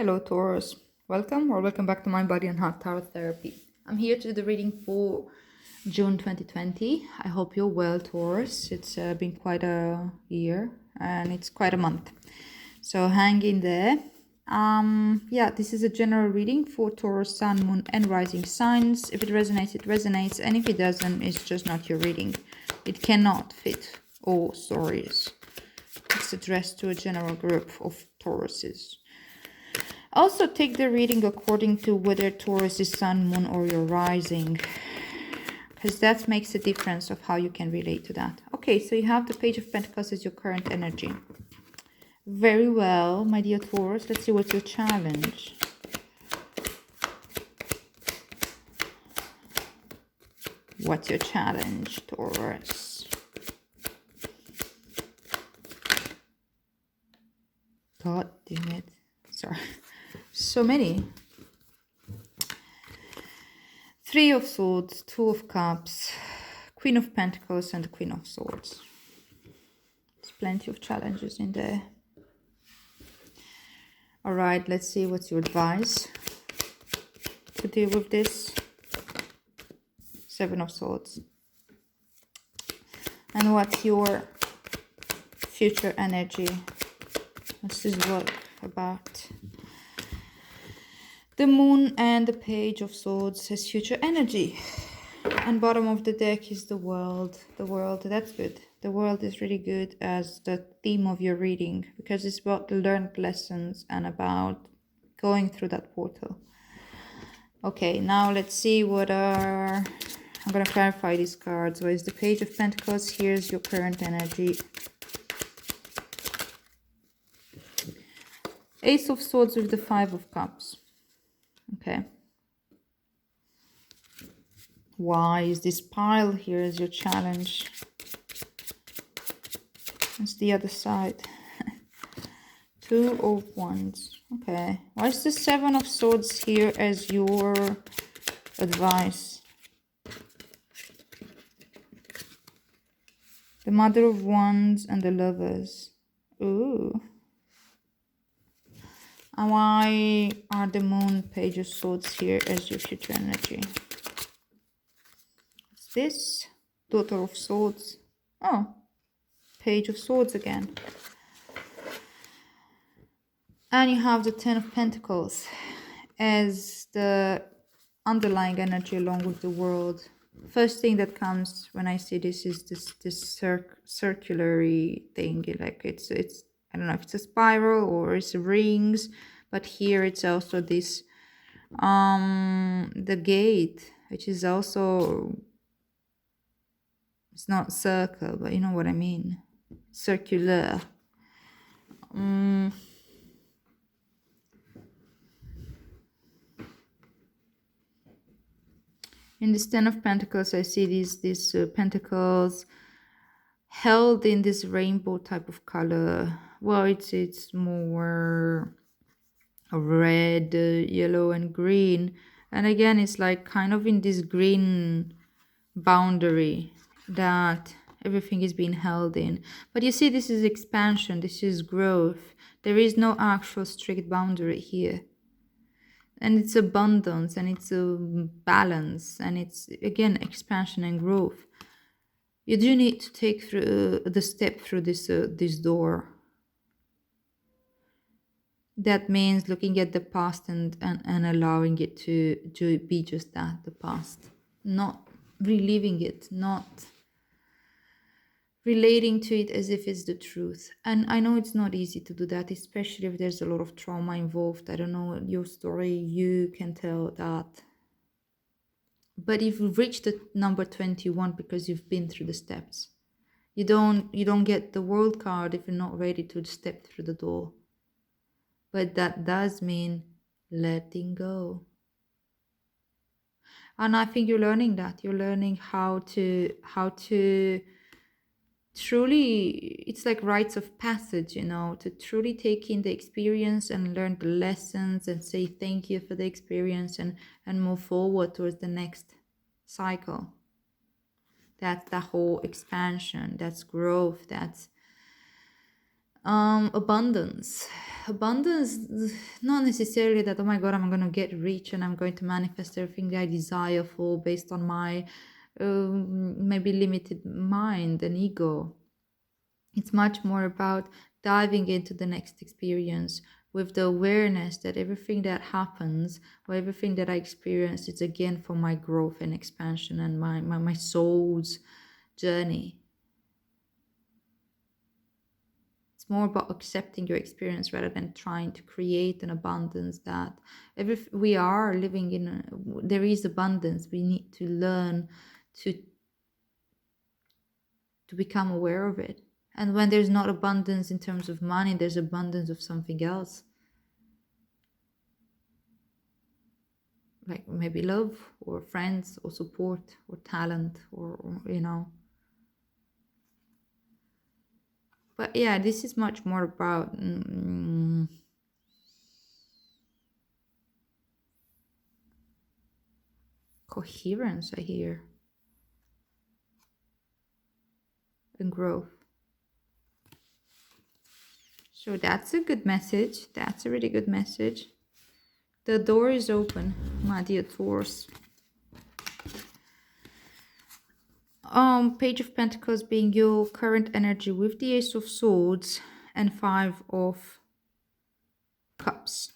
Hello, Taurus. Welcome back to my Body and Heart Tarot Therapy. I'm here to do the reading for June 2020. I hope you're well, Taurus. It's been quite a year and it's quite a month. So hang in there. Yeah, this is a general reading for Taurus, Sun, Moon, and Rising signs. If it resonates, it resonates. And if it doesn't, it's just not your reading. It cannot fit all stories. It's addressed to a general group of Tauruses. Also take the reading according to whether Taurus is Sun, Moon, or your rising, because that makes a difference of how you can relate to that. Okay, so you have the Page of Pentacles as your current energy. Very well, my dear Taurus. Let's see what's your challenge. What's your challenge, Taurus? God damn it. Sorry. So many. Three of Swords, Two of Cups, Queen of Pentacles, and Queen of Swords. There's plenty of challenges in there. Alright, let's see what's your advice to deal with this. Seven of Swords. And what's your future energy? What's this work about? The Moon and the Page of Swords has future energy. And bottom of the deck is the World. The World, that's good. The World is really good as the theme of your reading, because it's about the learned lessons and about going through that portal. Okay, now let's see what are... I'm going to clarify these cards. What is the Page of Pentacles? Here's your current energy. Ace of Swords with the Five of Cups. Okay. Why is this pile here as your challenge? That's the other side. Two of Wands. Okay. Why is the Seven of Swords here as your advice? The Mother of Wands and the Lovers. Ooh. And why are the Moon, Page of Swords here as your future energy? What's this? Daughter of Swords. Oh, Page of Swords again. And you have the Ten of Pentacles as the underlying energy along with the World. First thing that comes when I see this is this circulary thing. Like it's I don't know if it's a spiral or it's rings, but here it's also this the gate, which is also, it's not circle, but you know what I mean, circular. In this Ten of Pentacles, I see these pentacles held in this rainbow type of color. Well, it's more red, yellow, and green. And again, it's like kind of in this green boundary that everything is being held in. But you see, this is expansion, this is growth. There is no actual strict boundary here. And it's abundance, and it's a balance, and it's again expansion and growth. You do need to take through the step through this door. That means looking at the past and allowing it to be just that, the past. Not reliving it, not relating to it as if it's the truth. And I know it's not easy to do that, especially if there's a lot of trauma involved. I don't know your story, you can tell that. But if you've reached the number 21 because you've been through the steps, you don't get the World card if you're not ready to step through the door. But that does mean letting go. And I think you're learning that. You're learning how to truly, it's like rites of passage, you know, to truly take in the experience and learn the lessons and say thank you for the experience and move forward towards the next cycle. That's the whole expansion, that's growth, that's abundance. abundance, not necessarily that, oh my god, I'm going to get rich and I'm going to manifest everything I desire for based on my maybe limited mind and ego. It's much more about diving into the next experience with the awareness that everything that happens or everything that I experience is again for my growth and expansion and my soul's journey. It's more about accepting your experience rather than trying to create an abundance that we are living in. There is abundance. We need to learn to become aware of it. And when there's not abundance in terms of money, there's abundance of something else. Like maybe love or friends or support or talent or you know. But yeah, this is much more about coherence, I hear, and growth. So that's a good message. That's a really good message. The door is open, my dear Taurus. Page of Pentacles being your current energy with the Ace of Swords and Five of Cups.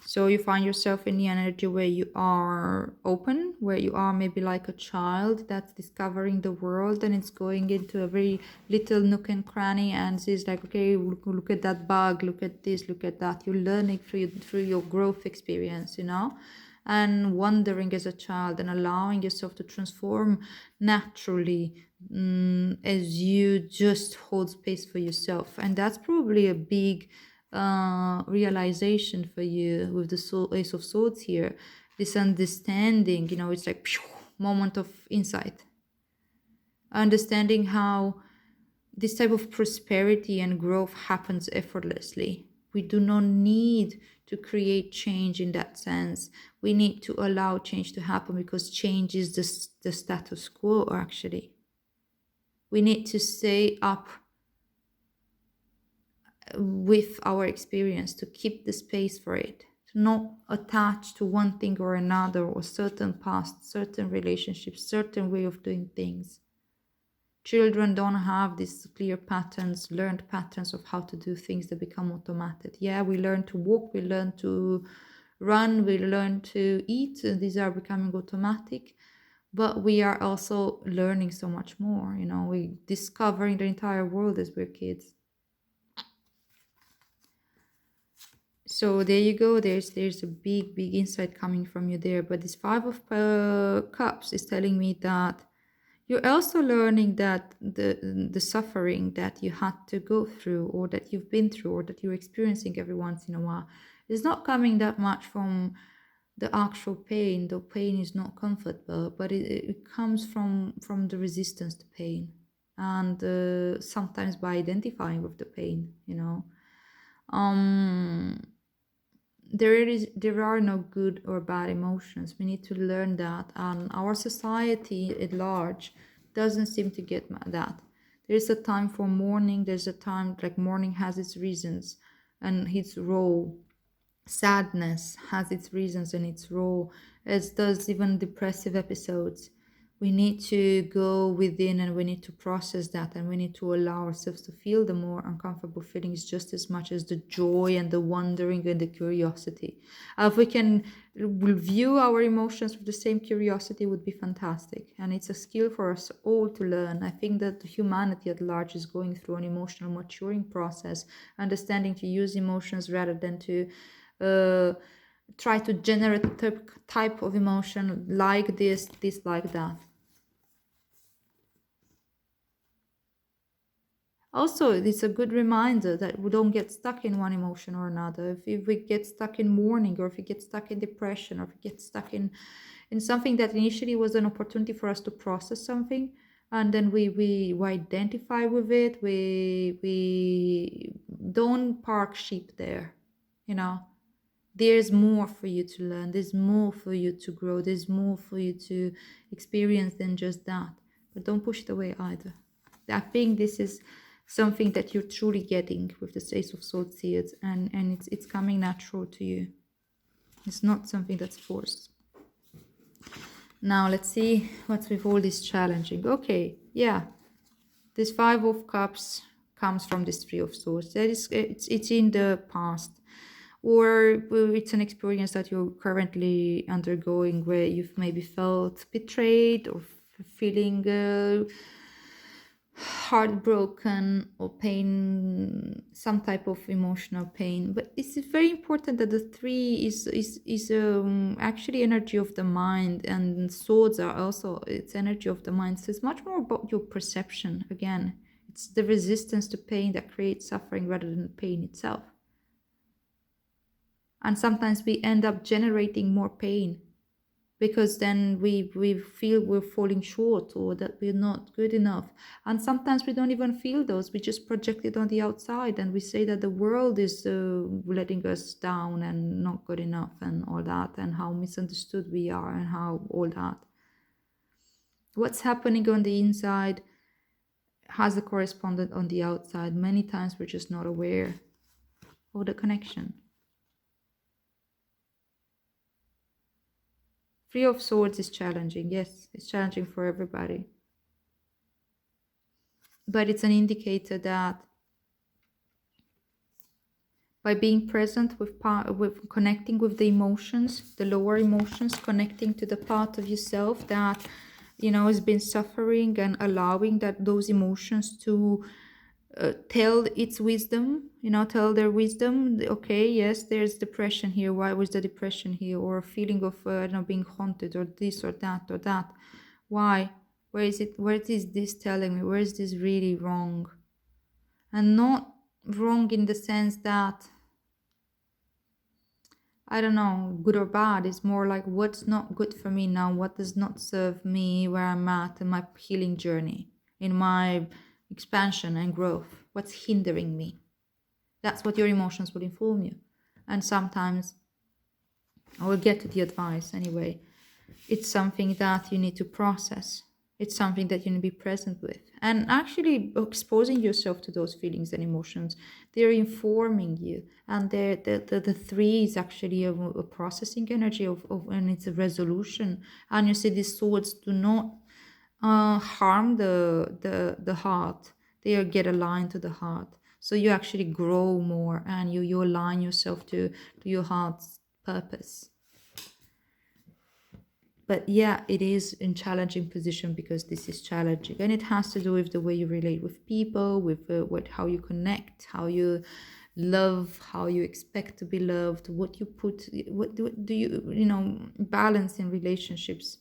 So you find yourself in the energy where you are open, where you are maybe like a child that's discovering the world and it's going into a very little nook and cranny and it's like, okay, look at that bug, look at this, look at that. You're learning through your growth experience, you know, and wandering as a child and allowing yourself to transform naturally as you just hold space for yourself. And that's probably a big realization for you with the Ace of Swords here. This understanding, you know, it's like moment of insight, understanding how this type of prosperity and growth happens effortlessly. We do not need to create change in that sense. We need to allow change to happen because change is the status quo. Actually, we need to stay up with our experience, to keep the space for it, to not attach to one thing or another, or certain past, certain relationships, certain way of doing things. Children don't have these clear patterns, learned patterns of how to do things that become automated. Yeah, we learn to walk, we learn to run, we learn to eat, these are becoming automatic, but we are also learning so much more, you know, we discovering the entire world as we're kids. So there you go, there's a big insight coming from you there. But this Five of Cups is telling me that you're also learning that the suffering that you had to go through, or that you've been through, or that you're experiencing every once in a while, is not coming that much from the actual pain. The pain is not comfortable, but it comes from the resistance to pain, and sometimes by identifying with the pain, you know. There are no good or bad emotions. We need to learn that, and our society at large doesn't seem to get that. There's a time for mourning, there's a time, like, mourning has its reasons and its role. Sadness has its reasons and its role, as does even depressive episodes. We need to go within and we need to process that, and we need to allow ourselves to feel the more uncomfortable feelings just as much as the joy and the wondering and the curiosity. If we can view our emotions with the same curiosity, would be fantastic, and it's a skill for us all to learn. I think that humanity at large is going through an emotional maturing process, understanding to use emotions rather than to try to generate a type of emotion like this like that. Also, it's a good reminder that we don't get stuck in one emotion or another. If we get stuck in mourning, or if we get stuck in depression, or if we get stuck in something that initially was an opportunity for us to process something, and then we identify with it, we don't park sheep there, you know. There's more for you to learn, there's more for you to grow, there's more for you to experience than just that. But don't push it away either. I think this is something that you're truly getting with the Ace of Swords here, and it's coming natural to you. It's not something that's forced. Now let's see what's with all this challenging. Okay, yeah, this Five of Cups comes from this Three of Swords. That is, it's in the past, or it's an experience that you're currently undergoing where you've maybe felt betrayed or feeling heartbroken or pain, some type of emotional pain. But it's very important that the three is actually energy of the mind, and swords are also, it's energy of the mind. So it's much more about your perception. Again, it's the resistance to pain that creates suffering rather than pain itself. And sometimes we end up generating more pain because then we feel we're falling short or that we're not good enough. And sometimes we don't even feel those. We just project it on the outside and we say that the world is letting us down and not good enough and all that, and how misunderstood we are and how all that. What's happening on the inside has a correspondent on the outside. Many times we're just not aware of the connection. Three of Swords is challenging. Yes, it's challenging for everybody. But it's an indicator that by being present with connecting with the emotions, the lower emotions, connecting to the part of yourself that, you know, has been suffering, and allowing that those emotions to tell its wisdom, you know, tell their wisdom. Okay, yes, there's depression here. Why was the depression here? Or a feeling of being haunted, or this or that or that. Why? Where is it? Where is this telling me? Where is this really wrong? And not wrong in the sense that, I don't know, good or bad. It's more like what's not good for me now, what does not serve me where I'm at in my healing journey, in my expansion and growth. What's hindering me? That's what your emotions will inform you. And sometimes, I will get to the advice anyway, it's something that you need to process. It's something that you need to be present with. And actually exposing yourself to those feelings and emotions, they're informing you. And the three is actually a processing energy and it's a resolution. And you see, these swords do not harm the heart. They get aligned to the heart. So you actually grow more, and you align yourself to your heart's purpose. But yeah, it is in challenging position because this is challenging, and it has to do with the way you relate with people, with how you connect, how you love, how you expect to be loved, what you put, what do you balance in relationships,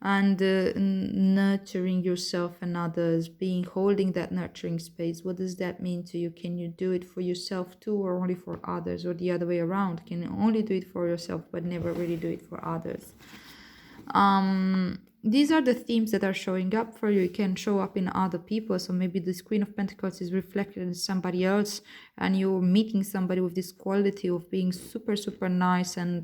and nurturing yourself and others, being holding that nurturing space. What does that mean to you? Can you do it for yourself too, or only for others, or the other way around? Can you only do it for yourself but never really do it for others? These are the themes that are showing up for you. It can show up in other people. So maybe this Queen of Pentacles is reflected in somebody else, and you're meeting somebody with this quality of being super, super nice and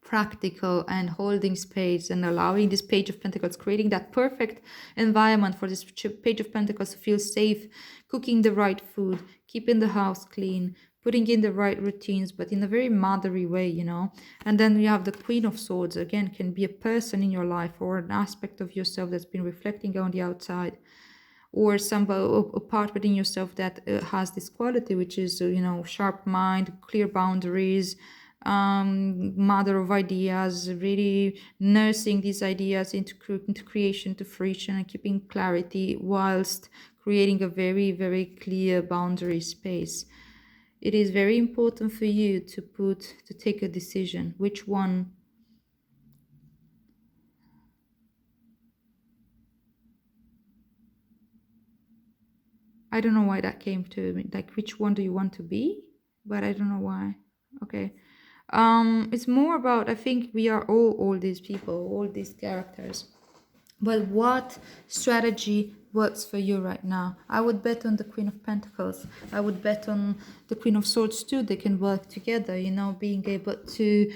practical, and holding space and allowing this Page of Pentacles, creating that perfect environment for this Page of Pentacles to feel safe, cooking the right food, keeping the house clean, putting in the right routines, but in a very motherly way, you know. And then you have the Queen of Swords, again, can be a person in your life or an aspect of yourself that's been reflecting on the outside, or somebody, a part within yourself that has this quality, which is, sharp mind, clear boundaries, mother of ideas, really nursing these ideas into creation, to fruition, and keeping clarity whilst creating a very, very clear boundary space. It is very important for you to take a decision. Which one? I don't know why that came to me. Like, which one do you want to be? But I don't know why. Okay. It's more about, I think we are all these people, all these characters. But what strategy works for you right now? I would bet on the Queen of Pentacles. I would bet on the Queen of Swords too. They can work together, being able to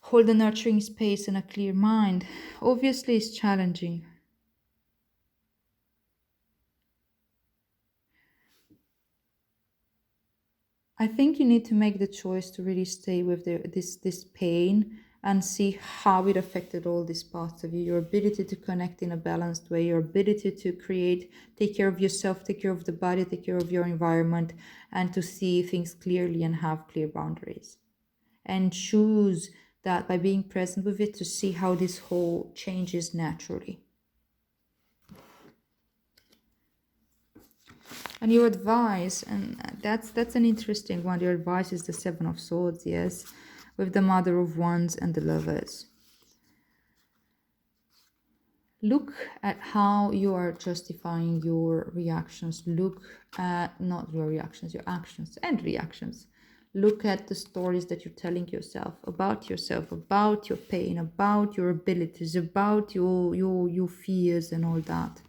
hold a nurturing space and a clear mind. Obviously, it's challenging. I think you need to make the choice to really stay with this pain and see how it affected all these parts of you, your ability to connect in a balanced way, your ability to create, take care of yourself, take care of the body, take care of your environment, and to see things clearly and have clear boundaries. And choose that by being present with it to see how this whole changes naturally. And your advice, and that's an interesting one. Your advice is the Seven of Swords, yes, with the Mother of Wands and the Lovers. Look at how you are justifying your reactions. Look at not your reactions, your actions and reactions. Look at the stories that you're telling yourself, about your pain, about your abilities, about your fears and all that.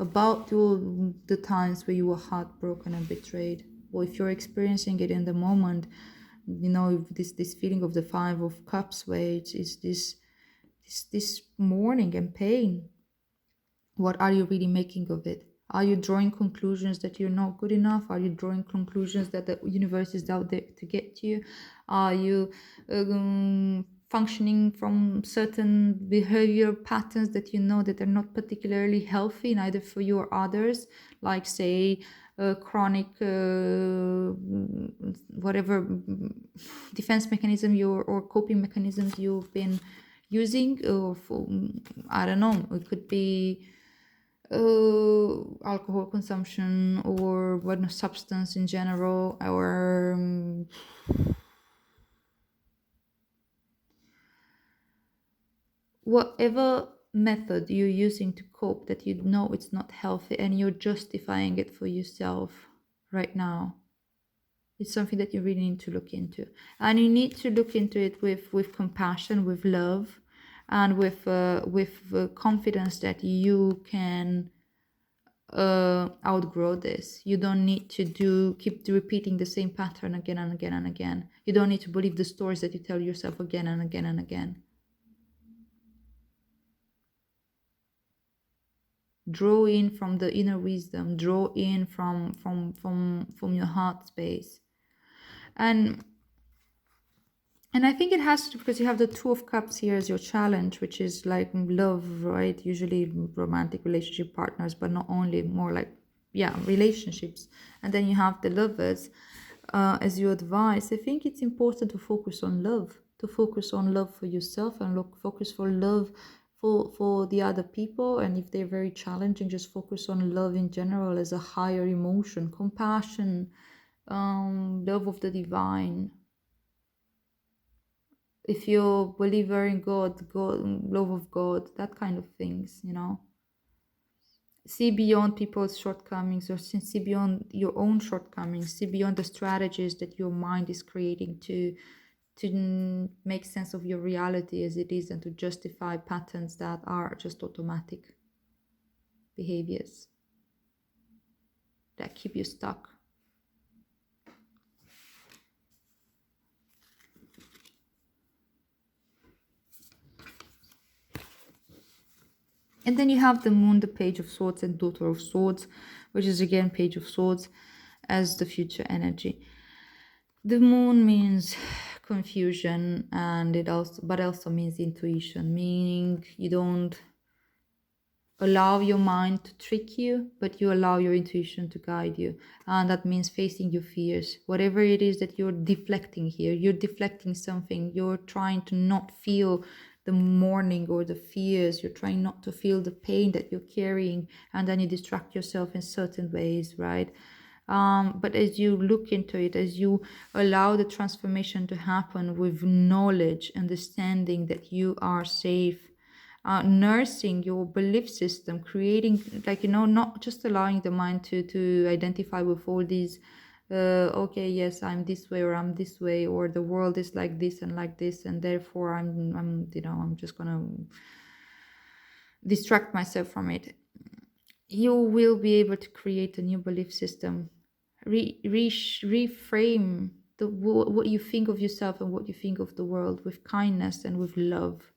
About the times where you were heartbroken and betrayed, or if you're experiencing it in the moment, you know, this feeling of the Five of Cups, where it is this mourning and pain. What are you really making of it? Are you drawing conclusions that you're not good enough? Are you drawing conclusions that the universe is out there to get you? Are you functioning from certain behavior patterns that you know that are not particularly healthy, neither for you or others, like say chronic whatever defense mechanism or coping mechanisms you've been using, or for, I don't know, it could be alcohol consumption or what substance in general, or whatever method you're using to cope that you know it's not healthy and you're justifying it for yourself right now. It's something that you really need to look into, and you need to look into it with compassion, with love, and with confidence that you can outgrow this. You don't need to keep repeating the same pattern again and again and again. You don't need to believe the stories that you tell yourself again and again and again. Draw in from the inner wisdom, draw in from your heart space. And I think it has to, because you have the Two of Cups here as your challenge, which is like love, right? Usually romantic relationship partners, but not only, more like, yeah, relationships. And then you have the Lovers as your advice. I think it's important to focus on love, for yourself, and focus for love for the other people. And if they're very challenging, just focus on love in general as a higher emotion, compassion, love of the divine. If you're a believer in God, love of God, that kind of things, you know. See beyond people's shortcomings, or see beyond your own shortcomings. See beyond the strategies that your mind is creating to make sense of your reality as it is, and to justify patterns that are just automatic behaviors that keep you stuck. And then you have the Moon, the Page of Swords, and Daughter of Swords, which is again Page of Swords as the future energy. The Moon means confusion, and it also means intuition, meaning you don't allow your mind to trick you, but you allow your intuition to guide you. And that means facing your fears. Whatever it is that you're deflecting here, you're deflecting something. You're trying to not feel the mourning or the fears. You're trying not to feel the pain that you're carrying, and then you distract yourself in certain ways, right? But as you look into it, as you allow the transformation to happen with knowledge, understanding that you are safe, nursing your belief system, creating, like, you know, not just allowing the mind to identify with all these okay, yes, I'm this way, or I'm this way, or the world is like this, and therefore I'm you know, I'm just gonna distract myself from it. You will be able to create a new belief system, reframe what you think of yourself and what you think of the world with kindness and with love.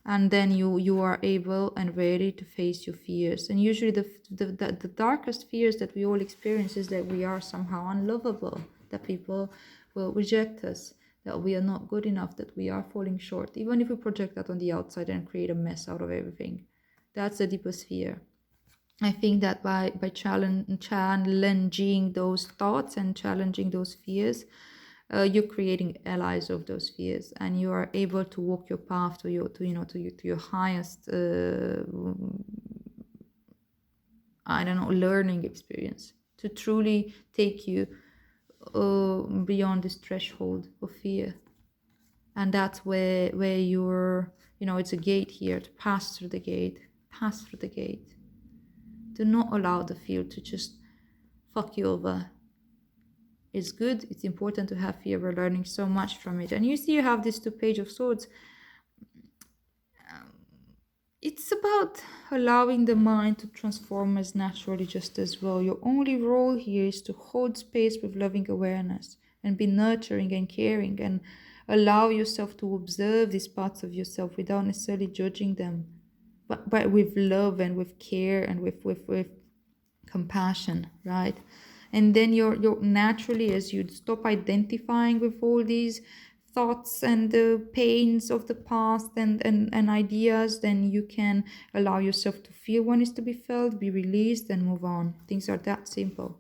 And then you are able and ready to face your fears. And usually the darkest fears that we all experience is that we are somehow unlovable, that people will reject us, that we are not good enough, that we are falling short, even if we project that on the outside and create a mess out of everything. That's the deepest fear. I think that by challenging those thoughts and challenging those fears, you're creating allies of those fears, and you are able to walk your path to your highest learning experience, to truly take you beyond this threshold of fear. And that's where you're, it's a gate here, to pass through the gate. Do not allow the fear to just fuck you over. It's good, it's important to have fear. We're learning so much from it. And you see, you have this Page of Swords. It's about allowing the mind to transform as naturally, just as well. Your only role here is to hold space with loving awareness and be nurturing and caring, and allow yourself to observe these parts of yourself without necessarily judging them, but with love and with care and with compassion, right? And then you're naturally, as you stop identifying with all these thoughts and the pains of the past and ideas, then you can allow yourself to feel what needs to be felt, be released, and move on. Things are that simple.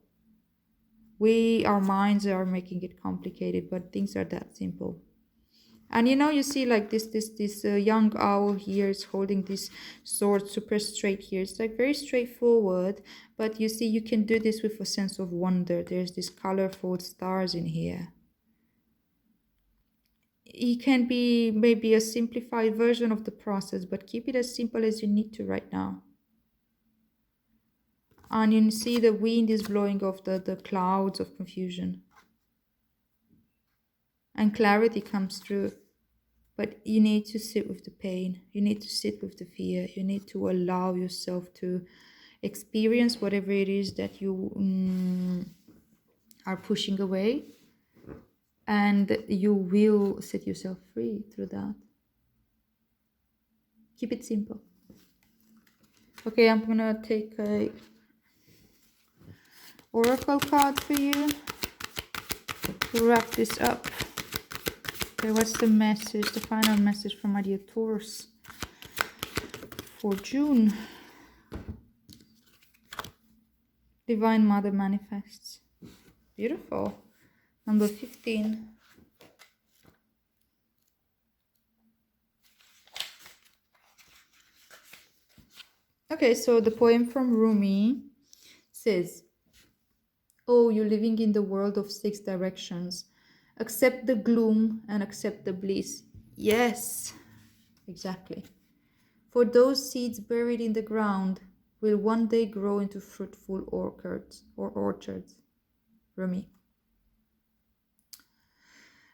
Our minds are making it complicated, but things are that simple. And you see, like this young owl here is holding this sword super straight here. It's like very straightforward, but you see, you can do this with a sense of wonder. There's these colorful stars in here. It can be maybe a simplified version of the process, but keep it as simple as you need to right now. And you see the wind is blowing off the clouds of confusion. And clarity comes through. But you need to sit with the pain. You need to sit with the fear. You need to allow yourself to experience whatever it is that you are pushing away. And you will set yourself free through that. Keep it simple. Okay, I'm going to take a oracle card for you to wrap this up. Okay, what's the message, the final message from my dear Taurus for June? Divine Mother manifests. Beautiful. Number 15. Okay, so the poem from Rumi says, "Oh, you living in the world of 6 directions. Accept the gloom and accept the bliss." Yes, exactly. For those seeds buried in the ground will one day grow into fruitful orchards. Rumi.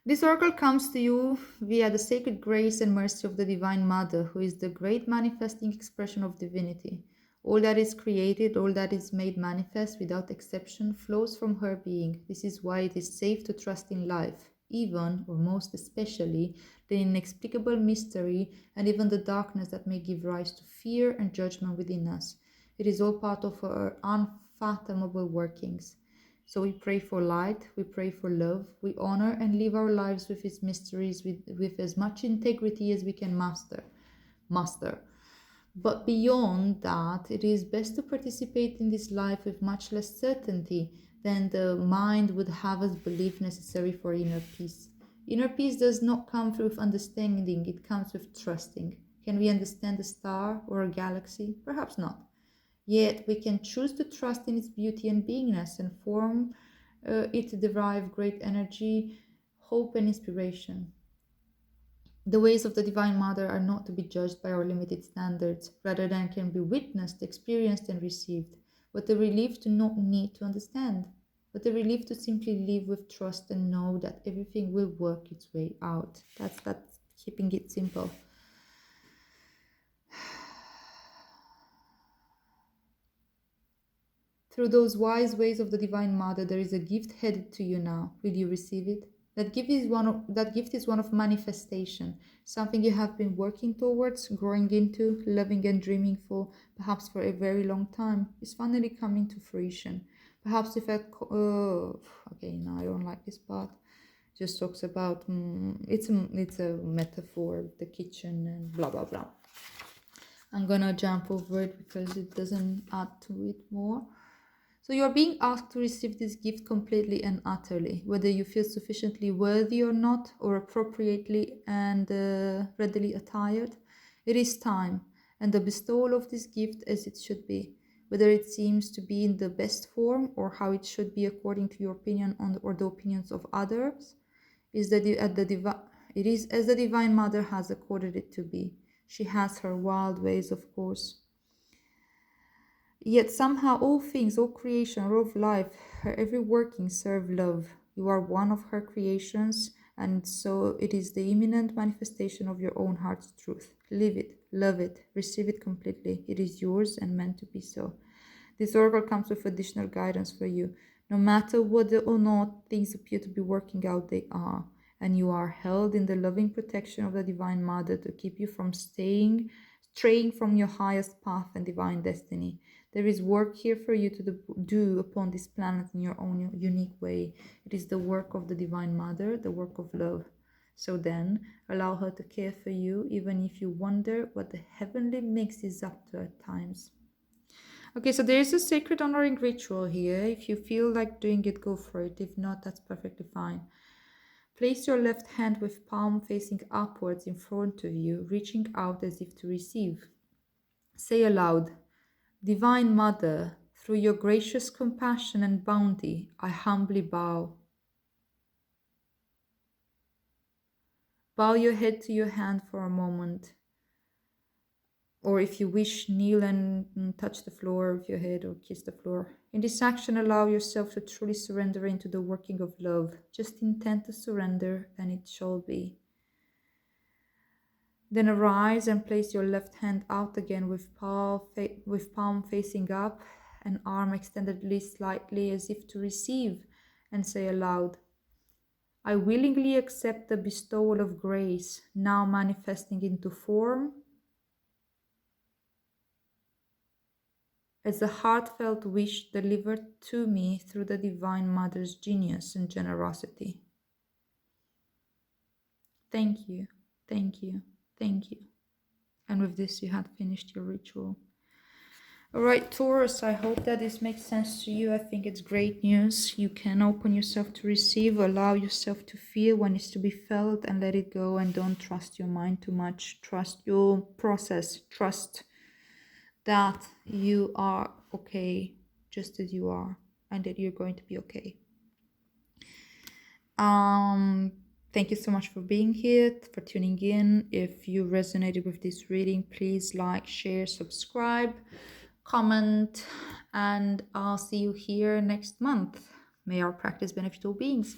This oracle comes to you via the sacred grace and mercy of the Divine Mother, who is the great manifesting expression of divinity. All that is created, all that is made manifest without exception, flows from her being. This is why it is safe to trust in life, even, or most especially, the inexplicable mystery and even the darkness that may give rise to fear and judgment within us. It is all part of her unfathomable workings. So we pray for light, we pray for love, we honor and live our lives with its mysteries with as much integrity as we can master. But beyond that, it is best to participate in this life with much less certainty than the mind would have us believe necessary for inner peace. Inner peace does not come with understanding, it comes with trusting. Can we understand a star or a galaxy? Perhaps not. Yet we can choose to trust in its beauty and beingness, and from it derive great energy, hope, and inspiration. The ways of the Divine Mother are not to be judged by our limited standards, rather than can be witnessed, experienced, and received. What the relief to not need to understand, but the relief to simply live with trust and know that everything will work its way out. That's keeping it simple. Through those wise ways of the Divine Mother, there is a gift headed to you now. Will you receive it? That gift is one of manifestation, something you have been working towards, growing into, loving and dreaming for, perhaps for a very long time, is finally coming to fruition. Perhaps if I, okay, no, I don't like this part. Just talks about, it's a metaphor, the kitchen and blah, blah, blah. I'm gonna jump over it because it doesn't add to it more. So you are being asked to receive this gift completely and utterly, whether you feel sufficiently worthy or not, or appropriately and readily attired. It is time, and the bestowal of this gift as it should be, whether it seems to be in the best form or how it should be according to your opinion or the opinions of others, is that it is as the Divine Mother has accorded it to be. She has her wild ways, of course. Yet somehow all things, all creation, all of life, her every working serve love. You are one of her creations, and so it is the imminent manifestation of your own heart's truth. Live it, love it, receive it completely. It is yours and meant to be so. This oracle comes with additional guidance for you. No matter whether or not things appear to be working out, they are. And you are held in the loving protection of the Divine Mother to keep you from straying from your highest path and divine destiny. There is work here for you to do upon this planet in your own unique way. It is the work of the Divine Mother, the work of love. So then, allow her to care for you, even if you wonder what the heavenly mix is up to at times. Okay, so there is a sacred honoring ritual here. If you feel like doing it, go for it. If not, that's perfectly fine. Place your left hand with palm facing upwards in front of you, reaching out as if to receive. Say aloud, Divine Mother, through your gracious compassion and bounty, I humbly bow. Bow your head to your hand for a moment. Or if you wish, kneel and touch the floor with your head or kiss the floor. In this action, allow yourself to truly surrender into the working of love. Just intend to surrender and it shall be. Then arise and place your left hand out again with palm facing up and arm extended slightly as if to receive, and say aloud, I willingly accept the bestowal of grace, now manifesting into form, as a heartfelt wish delivered to me through the Divine Mother's genius and generosity. Thank you, thank you, thank you. And with this, you had finished your ritual. All right, Taurus, I hope that this makes sense to you. I think it's great news. You can open yourself to receive, allow yourself to feel when it's to be felt, and let it go. And don't trust your mind too much. Trust your process. Trust that you are okay just as you are, and that you're going to be okay. Thank you so much for being here, for tuning in. If you resonated with this reading, please like, share, subscribe, comment, and I'll see you here next month. May our practice benefit all beings.